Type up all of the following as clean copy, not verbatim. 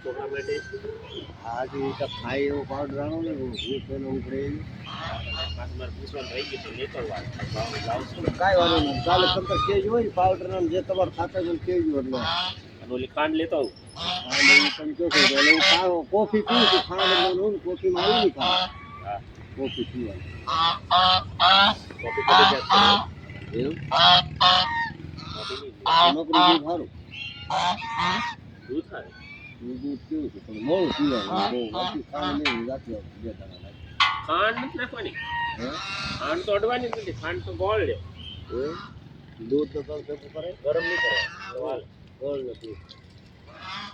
છોકરા માટે आज ये तो खाई वो पाउडर आनो ने वो पेलो उपड़े પાછ મારે પૂછવાનું રહી ગયું તો લેતો જાઉં છું काय वालो ने काले कंतर केज होय पाउडर ने जे तमार खाता में केज એટલે અને ઓલી ખાંડ લેતો આવું અને તમે જો કે એટલે કાવો કોફી પીવું છું ખાંડ નું કોફી માં આવી ખા હા કોફી પીવા કોફી કરી જાય એવું કોફી નહીં નોકરી દી સારું દૂધ થાય દૂધ પીવું છું પણ મોળું પીવાનું બહુ વાતી ખાંડ નહીં જાતી બે દાણા ખાંડ નથી નાખવાની હે ખાંડ તો અડવાની નથી ખાંડ તો ગોળ લે એ દૂધ તો કમ ભેગું કરે ગરમ નહીં કરે ગોળ ગોળ નથી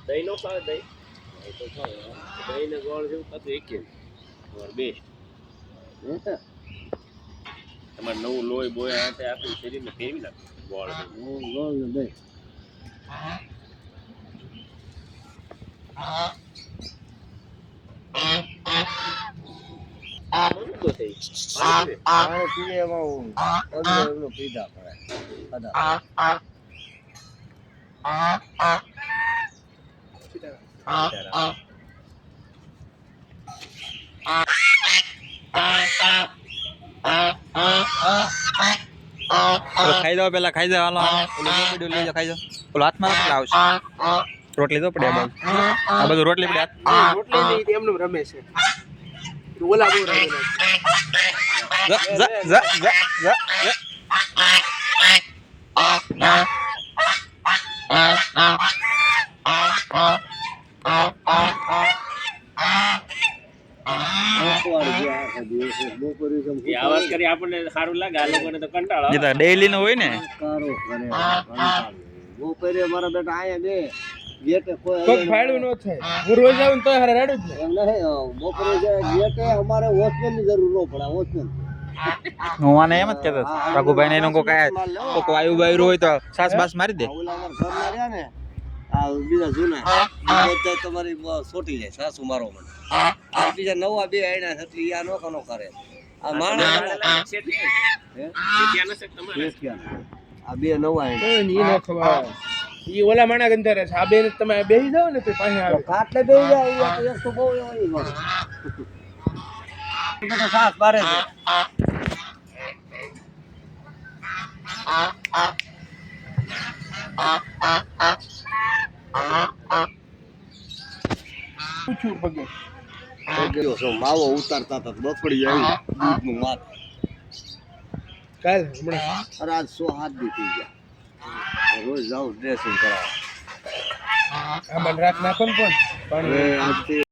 દહીં નો ખાવે દહીં એ તો ખાવ દહીં ને ગોળ જેવું ખાતું એક બેસ્ટ તમારે નવું લોહી બોય હાથે આખું શરીરને ફેરવી નાખે ગોળ જેવું. હું ગોળ ને દહીં શું તો થઈ? પાણી પીવે? પાણી પીએ એમાં અગલો પીધા કરે ખાધા ખાઈ જાઓ પેલા ખાઈ જાઓ હાલો ઓલું લઈ જાઓ ખાઈ જાઓ ઓલો હાથમાં કેટલા આવશે રોટલી તો પડે આ બધું રોટલી પડે રોટલી નહીં એમનું રમે છે ઓલા બહુ રમે એ આવાજ કરી આપણને સારું લાગે આ લોકોને તો કંટાળો આવે. ડેઈલી નો હોય ને બપોરે મારા બેટા આયા બે ગેટે કોઈ કોઈ ફાયદો ન થાય હું રોજ આવું તો હારે રેડું જ ને એમ નહીં બપોરે ગેટે અમારે વોચમેન ની જરૂર ન પડે વોચમેન હું આને એમ જ કહેતો રઘુભાઈ ને એનું કોક વાયુ બાયુ હોય તો સાસ બાસ મારી દે ઓલા અમાર ઘરના રહ્યા ને આ બીજા જૂના બધા તમારી છોટી જાય સાસુ મારો મને આ બીજા નવા બે આયના છે એટલે ઈ આ નો કરે આ માણસ હે આ બે નવા આયના કોઈ ની ન ખબર ઈ ઓલા માણા ગંધારે છે આ બેન તમે બેહી જાવ ને તો પાસે આવે કાટલે બેહી જાય એક તો બહુ એવો ઈ બેટા સાસ બારે છે પૂછ્યું પગે ગયો છો માવો ઉતારતા હતા બકડી આવી દૂધનું માથ કાલ હમણાં અરે આજ 100 હાથ દી થઈ ગયા રોજ જાઉં ડ્રેસિંગ કરાવવા આ મને રાખ નાખો ને પણ હવે આજથી